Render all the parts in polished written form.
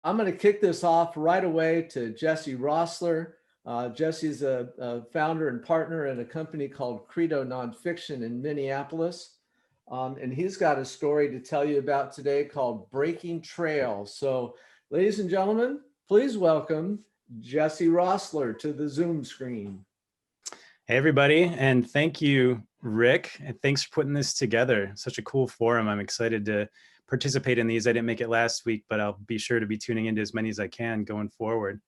I'm going to kick this off right away to Jesse Rossler. Jesse's a founder and partner in a company called Credo Nonfiction in Minneapolis. And he's got a story to tell you about today called Breaking Trails. So, ladies and gentlemen, please welcome Jesse Rossler to the Zoom screen. Hey, everybody, and thank you, Rick, and thanks for putting this together. Such a cool forum. I'm excited to participate in these. I didn't make it last week, but I'll be sure to be tuning into as many as I can going forward.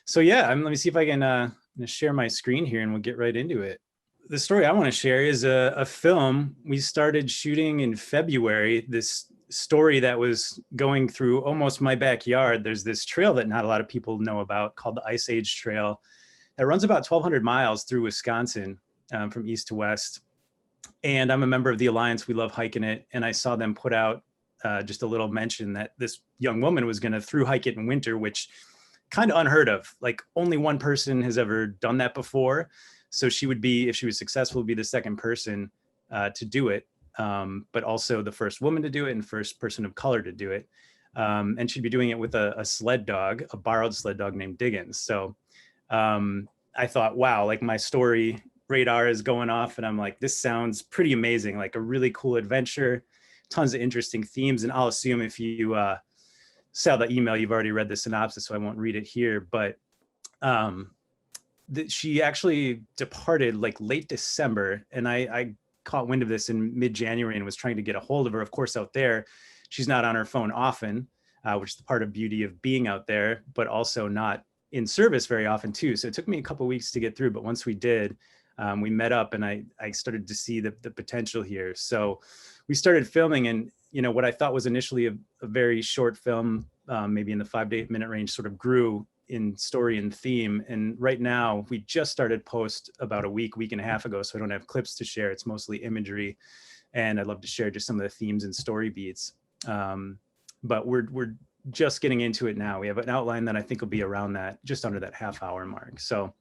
So yeah, let me see if I can share my screen here and we'll get right into it. The story I want to share is a film we started shooting in February. This story that was going through almost my backyard. There's this trail that not a lot of people know about called the Ice Age Trail. It runs about 1,200 miles through Wisconsin from east to west. And I'm a member of the Alliance. We love hiking it. And I saw them put out just a little mention that this young woman was going to through hike it in winter, which kind of unheard of. Like only one person has ever done that before. So she would be, if she was successful, would be the second person to do it, but also the first woman to do it and first person of color to do it. And she'd be doing it with a sled dog, a borrowed sled dog named Diggins. So I thought, wow, like my story radar is going off and I'm like, this sounds pretty amazing, like a really cool adventure, tons of interesting themes. And I'll assume if you saw the email, you've already read the synopsis, so I won't read it here, but she actually departed like late December. And I caught wind of this in mid-January and was trying to get a hold of her. Of course, out there, she's not on her phone often, which is the part of beauty of being out there, but also not in service very often too. So it took me a couple of weeks to get through, but once we did, we met up and I started to see the potential here. So we started filming, and what I thought was initially a very short film, maybe in the 5 to 8 minute range, sort of grew in story and theme. And right now we just started post about a week and a half ago. So I don't have clips to share. It's mostly imagery. And I'd love to share just some of the themes and story beats. But we're just getting into it now. We have an outline that I think will be around that, just under that half-hour mark. So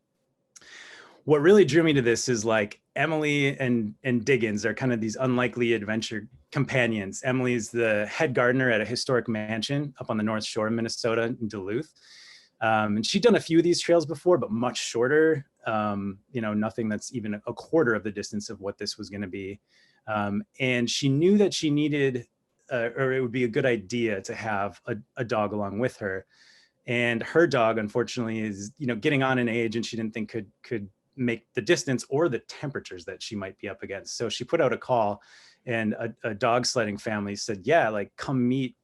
what really drew me to this is like Emily and Diggins are kind of these unlikely adventure companions. Emily's the head gardener at a historic mansion up on the North Shore of Minnesota in Duluth. And she'd done a few of these trails before, but much shorter, nothing that's even a quarter of the distance of what this was going to be. And she knew that she needed or it would be a good idea to have a dog along with her. And her dog, unfortunately, is getting on in age, and she didn't think could make the distance or the temperatures that she might be up against. So she put out a call, and a dog sledding family said, yeah, like come meet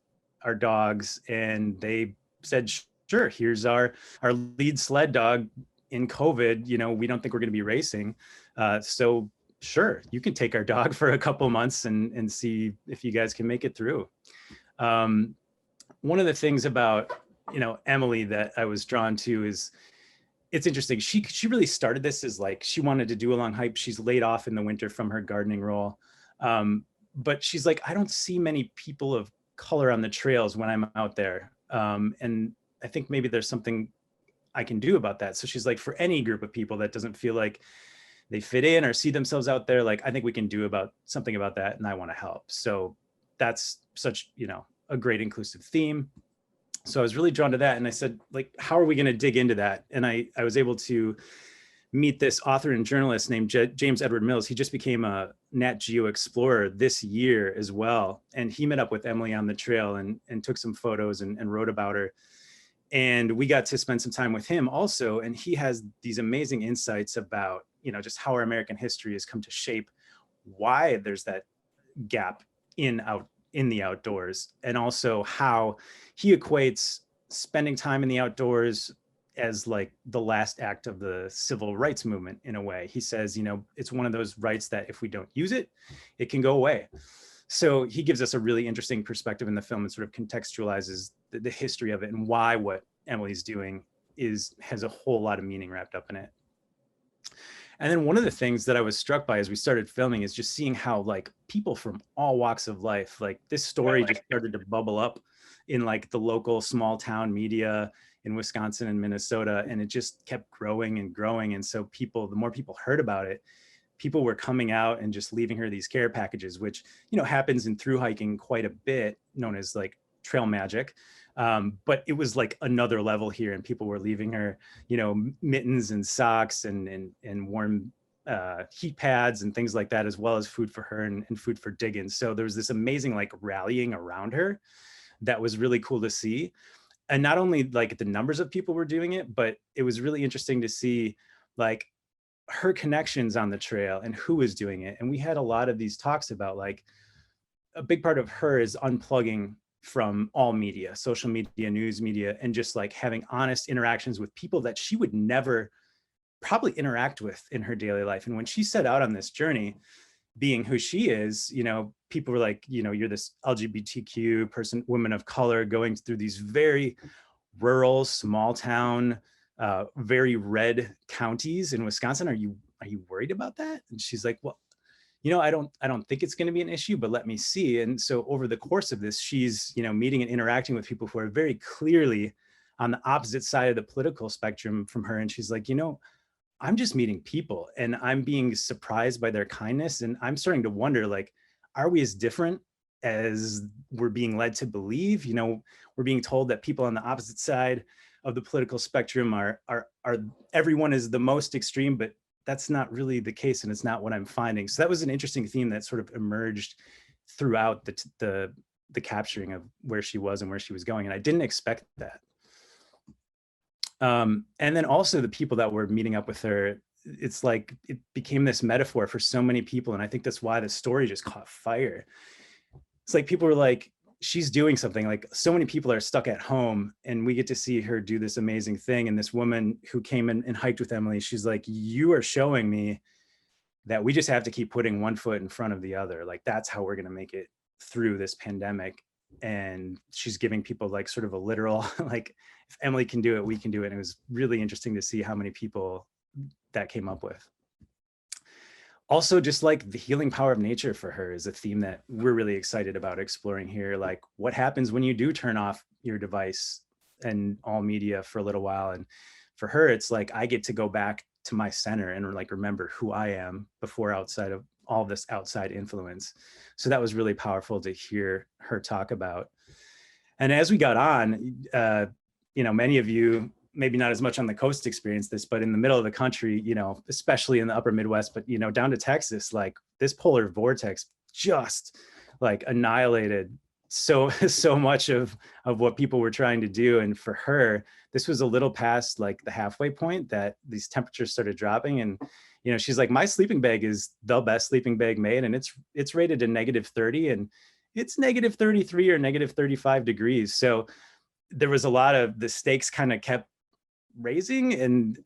our dogs. And they said, sure, here's our lead sled dog in COVID. We don't think we're going to be racing. So sure, you can take our dog for a couple months and see if you guys can make it through. One of the things about, Emily that I was drawn to is it's interesting. She really started this as like, she wanted to do a long hike. She's laid off in the winter from her gardening role. But she's like, I don't see many people of color on the trails when I'm out there. And I think maybe there's something I can do about that. So she's like, for any group of people that doesn't feel like they fit in or see themselves out there, like I think we can do something about that, and I want to help. So that's such a great inclusive theme. So I was really drawn to that, and I said, like, how are we going to dig into that? And I was able to meet this author and journalist named James Edward Mills. He just became a Nat Geo Explorer this year as well, and he met up with Emily on the trail and took some photos and wrote about her. And we got to spend some time with him also, and he has these amazing insights about just how our American history has come to shape why there's that gap in the outdoors, and also how he equates spending time in the outdoors as like the last act of the civil rights movement in a way. He says, it's one of those rights that if we don't use it, it can go away. So he gives us a really interesting perspective in the film and sort of contextualizes the history of it and why what Emily's doing has a whole lot of meaning wrapped up in it. And then one of the things that I was struck by as we started filming is just seeing how like people from all walks of life, like this story just started to bubble up in like the local small town media in Wisconsin and Minnesota. And it just kept growing and growing. And so the more people heard about it, people were coming out and just leaving her these care packages, which, happens in thru hiking quite a bit, known as like trail magic. But it was like another level here, and people were leaving her, you know, mittens and socks and warm heat pads and things like that, as well as food for her and food for Diggins. So there was this amazing like rallying around her that was really cool to see. And not only like the numbers of people were doing it, but it was really interesting to see like her connections on the trail and who was doing it. And we had a lot of these talks about like a big part of her is unplugging from all media, social media, news media, and just like having honest interactions with people that she would never probably interact with in her daily life. And when she set out on this journey, being who she is, you know, people were like, you know, you're this LGBTQ person, woman of color, going through these very rural, small town, very red counties in Wisconsin. Are you worried about that? And she's like, well, you know, I don't think it's going to be an issue, but let me see. And so over the course of this, she's, you know, meeting and interacting with people who are very clearly on the opposite side of the political spectrum from her. And she's like, you know, I'm just meeting people and I'm being surprised by their kindness. And I'm starting to wonder, like, are we as different as we're being led to believe? You know, we're being told that people on the opposite side of the political spectrum are everyone is the most extreme, but that's not really the case. And it's not what I'm finding. So that was an interesting theme that sort of emerged throughout the capturing of where she was and where she was going. And I didn't expect that. And then also the people that were meeting up with her, it's like it became this metaphor for so many people. And I think that's why the story just caught fire. It's like people were like, she's doing something, like so many people are stuck at home and we get to see her do this amazing thing. And this woman who came in and hiked with Emily, she's like, you are showing me that we just have to keep putting one foot in front of the other. Like that's how we're going to make it through this pandemic. And she's giving people like sort of a literal, like, if Emily can do it, we can do it. And it was really interesting to see how many people that came up with. Also, just like the healing power of nature for her is a theme that we're really excited about exploring here. Like what happens when you do turn off your device and all media for a little while. And for her, it's like, I get to go back to my center and like remember who I am before outside of all this outside influence. So that was really powerful to hear her talk about. And as we got on, you know, many of you, maybe not as much on the coast experienced this, but in the middle of the country, you know, especially in the upper Midwest, but, you know, down to Texas, like this polar vortex just like annihilated so much of what people were trying to do. And for her, this was a little past like the halfway point that these temperatures started dropping. And, you know, she's like, my sleeping bag is the best sleeping bag made. And it's rated to -30 and it's -33 or -35 degrees. So there was a lot of the stakes kind of kept raising and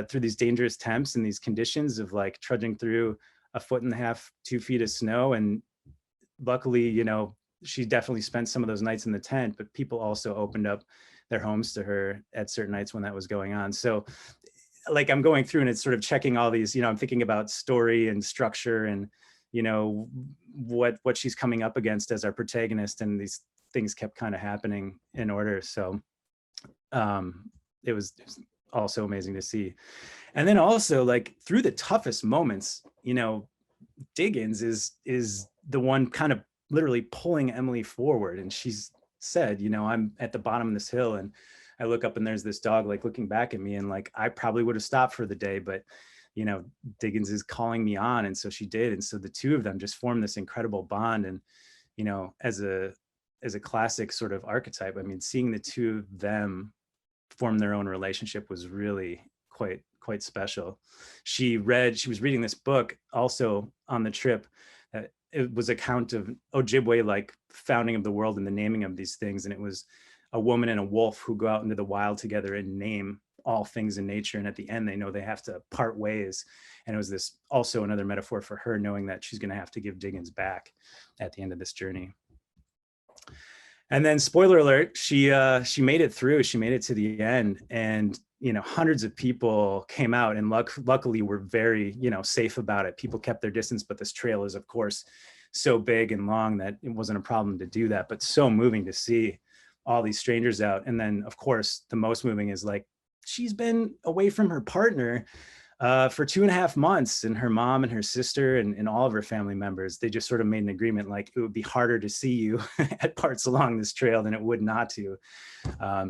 through these dangerous temps and these conditions of like trudging through 1.5 feet, 2 feet of snow. And luckily, you know, she definitely spent some of those nights in the tent, but people also opened up their homes to her at certain nights when that was going on. So like I'm going through and it's sort of checking all these, you know, I'm thinking about story and structure and, you know, what she's coming up against as our protagonist. And these things kept kind of happening in order. So it was also amazing to see. And then also like through the toughest moments, you know, Diggins is the one kind of literally pulling Emily forward. And she's said, you know, I'm at the bottom of this hill and I look up and there's this dog like looking back at me and like, I probably would have stopped for the day, but you know, Diggins is calling me on. And so she did. And so the two of them just formed this incredible bond. And, you know, as a classic sort of archetype, I mean, seeing the two of them form their own relationship was really quite special. She was reading this book also on the trip. It was an account of Ojibwe, like founding of the world and the naming of these things. And it was a woman and a wolf who go out into the wild together and name all things in nature. And at the end, they know they have to part ways. And it was this also another metaphor for her knowing that she's going to have to give Diggins back at the end of this journey. And then spoiler alert, she made it through, she made it to the end. And, you know, hundreds of people came out and luckily were very, you know, safe about it. People kept their distance, but this trail is of course so big and long that it wasn't a problem to do that, but so moving to see all these strangers out. And then of course, the most moving is like, she's been away from her partner For 2.5 months, and her mom and her sister and all of her family members, they just sort of made an agreement, like it would be harder to see you at parts along this trail than it would not to.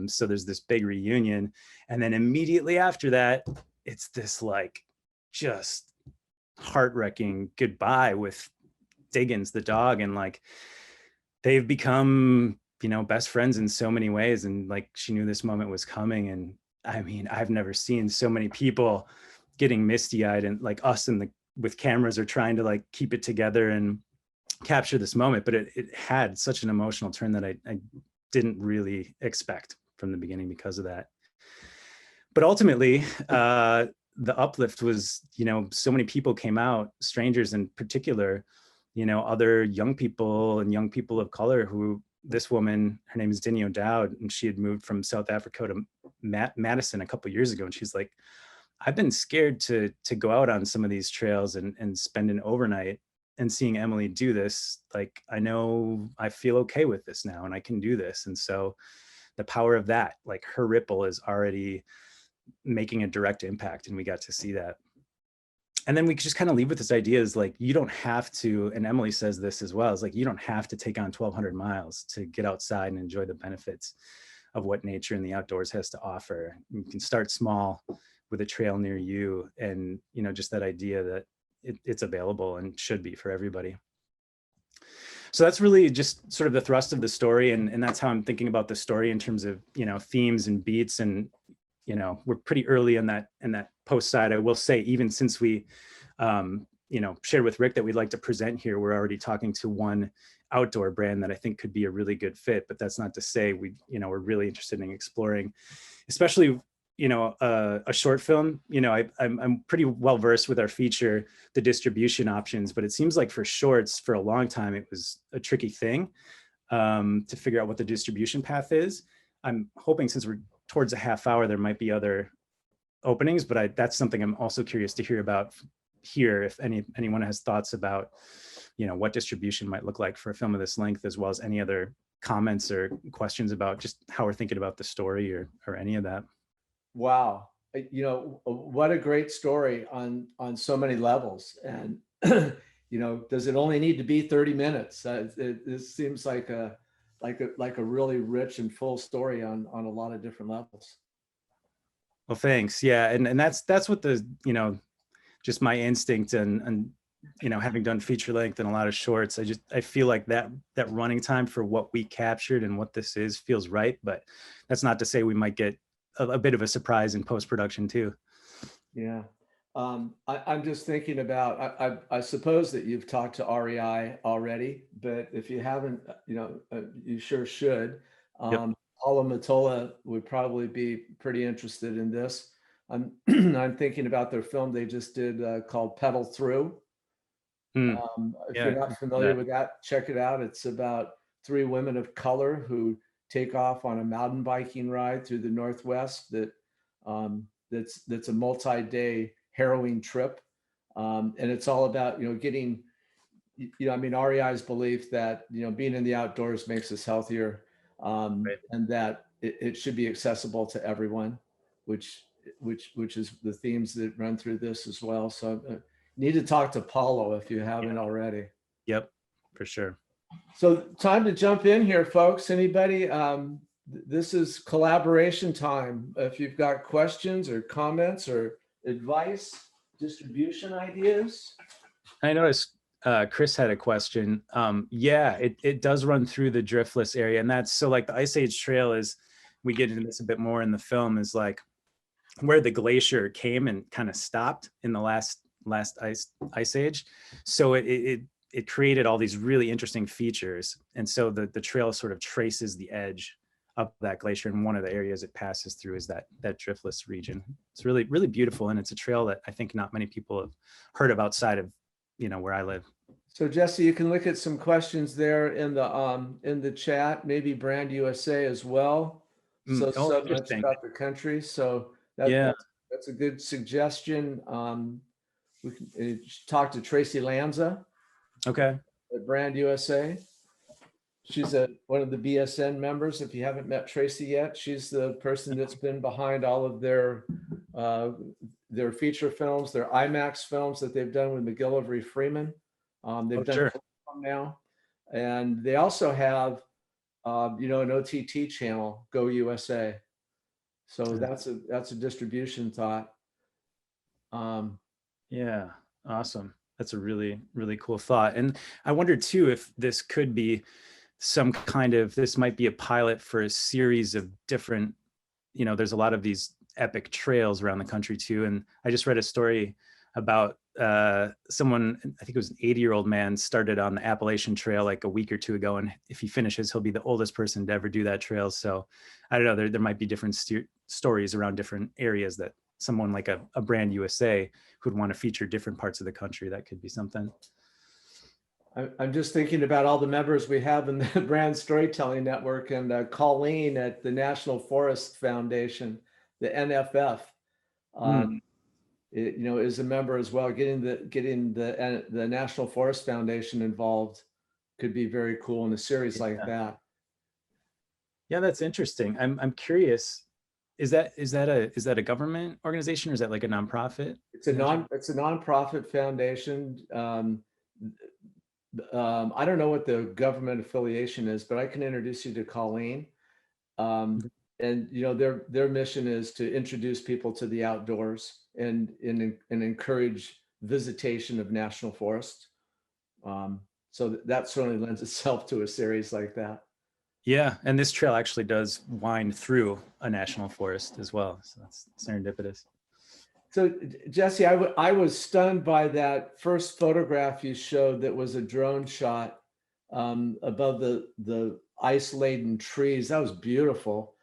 So there's this big reunion. And then immediately after that, it's this like just heart-wrenching goodbye with Diggins, the dog. And like, they've become, best friends in so many ways. And like, she knew this moment was coming. And I mean, I've never seen so many people getting misty-eyed, and like us with cameras are trying to like keep it together and capture this moment. But it had such an emotional turn that I didn't really expect from the beginning because of that. But ultimately, the uplift was, so many people came out, strangers in particular, other young people and young people of color who, this woman, her name is Dinny O'Dowd, and she had moved from South Africa to Madison a couple of years ago. And she's like, I've been scared to go out on some of these trails and spend an overnight, and seeing Emily do this, like, I know I feel okay with this now and I can do this. And so the power of that, like her ripple is already making a direct impact, and we got to see that. And then we just kind of leave with this idea is like, you don't have to, and Emily says this as well, is like, you don't have to take on 1,200 miles to get outside and enjoy the benefits of what nature and the outdoors has to offer. You can start small with a trail near you, and just that idea that it's available and should be for everybody. So that's really just sort of the thrust of the story, and that's how I'm thinking about the story in terms of themes and beats. And we're pretty early in that post side. I will say, even since we shared with Rick that we'd like to present here, we're already talking to one outdoor brand that I think could be a really good fit. But that's not to say we're really interested in exploring, especially a short film. I'm pretty well versed with our feature, the distribution options, but it seems like for shorts, for a long time, it was a tricky thing to figure out what the distribution path is. I'm hoping, since we're towards a half hour, there might be other openings, but that's something I'm also curious to hear about here, if anyone has thoughts about what distribution might look like for a film of this length, as well as any other comments or questions about just how we're thinking about the story or any of that. Wow. What a great story on so many levels. And, does it only need to be 30 minutes? This seems like a really rich and full story on a lot of different levels. Well, thanks. Yeah. And that's what the, just my instinct and having done feature length and a lot of shorts, I feel like that running time for what we captured and what this is feels right. But that's not to say we might get a bit of a surprise in post-production too. Yeah. I'm just thinking about, I suppose that you've talked to REI already, but if you haven't, you sure should. Yep. Paula Matola would probably be pretty interested in this. I'm thinking about their film they just did called Pedal Through. If Yeah, you're not familiar with that, check it out. It's about 3 women of color who take off on a mountain biking ride through the Northwest that's a multi-day harrowing trip. And it's all about, getting, REI's belief that, being in the outdoors makes us healthier, right. and that it should be accessible to everyone, which is the themes that run through this as well. So need to talk to Paulo if you haven't already. Yep, for sure. So time to jump in here, folks. Anybody? This is collaboration time. If you've got questions or comments or advice, distribution ideas. I noticed Chris had a question. Yeah, it does run through the driftless area, and that's so like the Ice Age Trail is. We get into this a bit more in the film, is like where the glacier came and kind of stopped in the last ice age. So it created all these really interesting features, and so the trail sort of traces the edge up that glacier, and one of the areas it passes through is that driftless region. It's really, really beautiful, and it's a trail that I think not many people have heard of outside of where I live. So Jesse, you can look at some questions there in the chat, maybe Brand USA as well. So much Interesting. about the country. So Yeah. that's a good suggestion. We can talk to Tracy Lanza Okay. at Brand USA. She's one of the BSN members. If you haven't met Tracy yet, she's the person that's been behind all of their their feature films, their IMAX films that they've done with McGillivray Freeman. They've done Sure. 4 of them now. And they also have, an OTT channel, Go USA. So that's a distribution thought. Yeah, awesome. That's a really, really cool thought. And I wonder too if this could be some kind of, this might be a pilot for a series of different, there's a lot of these epic trails around the country too. And I just read a story about someone, I think it was an 80-year-old man, started on the Appalachian Trail like a week or 2 ago. And if he finishes, he'll be the oldest person to ever do that trail. So I don't know, there might be different stories around different areas that someone like a Brand USA who'd want to feature different parts of the country. That could be something. I'm just thinking about all the members we have in the Brand Storytelling Network, and Colleen at the National Forest Foundation, the NFF, is a member as well. Getting the National Forest Foundation involved could be very cool in a series like that. Yeah, that's interesting. I'm curious. Is that a government organization, or is that like a nonprofit? It's a nonprofit foundation. I don't know what the government affiliation is, but I can introduce you to Colleen. And their mission is to introduce people to the outdoors and encourage visitation of national forests. So that certainly lends itself to a series like that. Yeah, and this trail actually does wind through a national forest as well, so that's serendipitous. So Jesse, I was stunned by that first photograph you showed that was a drone shot above the ice-laden trees. That was beautiful.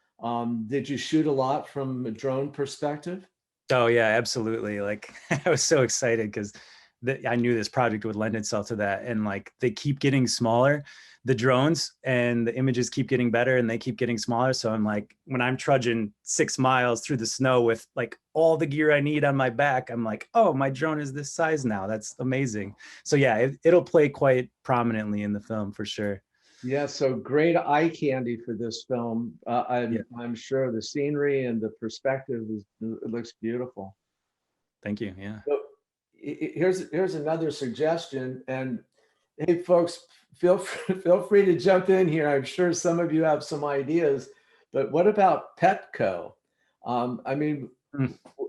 Did you shoot a lot from a drone perspective? Oh yeah, absolutely. Like I was so excited because I knew this project would lend itself to that. And like they keep getting smaller, the drones, and the images keep getting better and they keep getting smaller. So I'm like, when I'm trudging 6 miles through the snow with like all the gear I need on my back, I'm like, oh, my drone is this size now. That's amazing. So yeah, it'll play quite prominently in the film for sure. Yeah, so great eye candy for this film. I'm sure the scenery and the perspective it looks beautiful. Thank you. Yeah. So here's another suggestion, and hey, folks, feel free to jump in here. I'm sure some of you have some ideas, but what about Petco? I mean,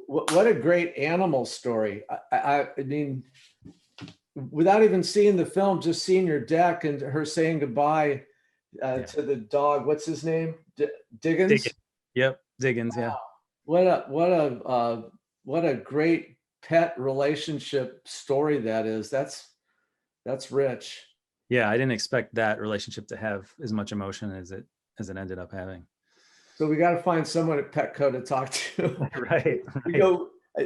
what a great animal story. I mean, without even seeing the film, just seeing your deck and her saying goodbye to the dog. What's his name? Diggins? Yep, Diggins. Wow. Yeah. What a great pet relationship story that is. That's rich. Yeah, I didn't expect that relationship to have as much emotion as it ended up having. So we got to find someone at Petco to talk to. Right.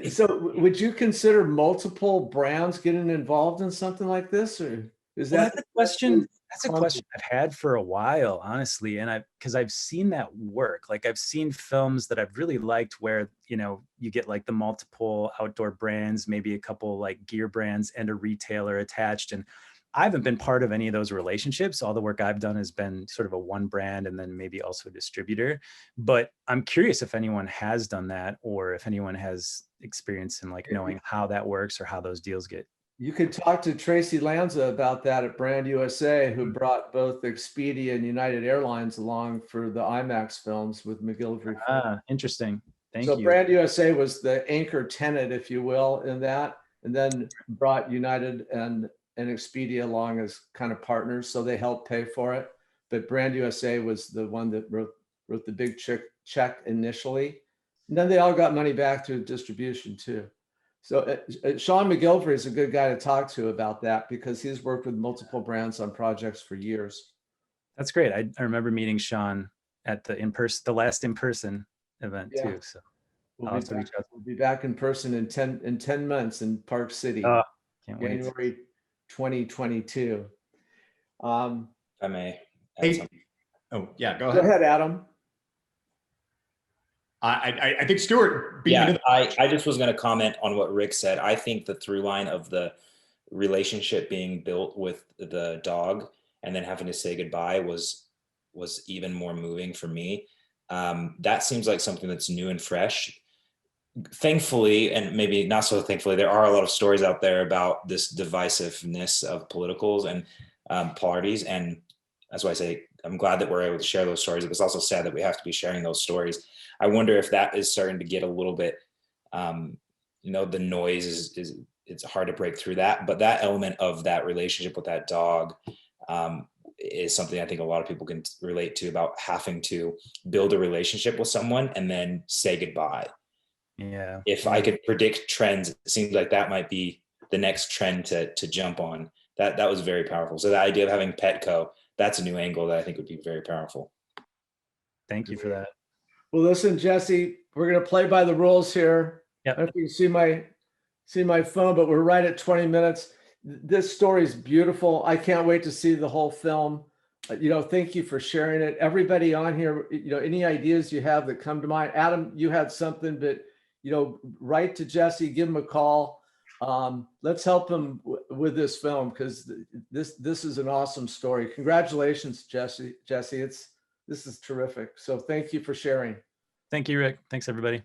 So would you consider multiple brands getting involved in something like this, or is that that's a question? That's a question I've had for a while, honestly. And because I've seen that work. Like I've seen films that I've really liked where, you get like the multiple outdoor brands, maybe a couple like gear brands and a retailer attached. And I haven't been part of any of those relationships. All the work I've done has been sort of a one brand and then maybe also a distributor. But I'm curious if anyone has done that, or if anyone has experience in like knowing how that works or how those deals get. You could talk to Tracy Lanza about that at Brand USA, who brought both Expedia and United Airlines along for the IMAX films with McGillivray. Interesting. Thank you. you. Brand USA was the anchor tenant, if you will, in that, and then brought United and Expedia along as kind of partners, so they helped pay for it. But Brand USA was the one that wrote the big check initially, and then they all got money back through distribution too. So Sean McGillivray is a good guy to talk to about that, because he's worked with multiple brands on projects for years. That's great. I remember meeting Sean at the last in-person event too. So we'll be back in person in 10 months in Park City. Can't wait. January 2022. I may. Hey, oh yeah, go ahead. Go ahead, Adam. I think Stuart. I just was going to comment on what Rick said. I think the through line of the relationship being built with the dog and then having to say goodbye was even more moving for me. That seems like something that's new and fresh. thankfully, and maybe not so thankfully, there are a lot of stories out there about this divisiveness of politicals and parties. And that's why I say I'm glad that we're able to share those stories. It's also sad that we have to be sharing those stories. I wonder if that is starting to get a little bit, the noise is it's hard to break through that. But that element of that relationship with that dog is something I think a lot of people can relate to, about having to build a relationship with someone and then say goodbye. Yeah. If I could predict trends, it seems like that might be the next trend to jump on. That was very powerful. So the idea of having Petco, that's a new angle that I think would be very powerful. Thank you for that. Well, listen, Jesse, we're going to play by the rules here. Yep. I don't know if you can see my phone, but we're right at 20 minutes. This story is beautiful. I can't wait to see the whole film. Thank you for sharing it. Everybody on here, any ideas you have that come to mind. Adam, you had something, but write to Jesse, give him a call. Let's help him with this film, because this is an awesome story. Congratulations, Jesse. This is terrific. So thank you for sharing. Thank you, Rick. Thanks, everybody.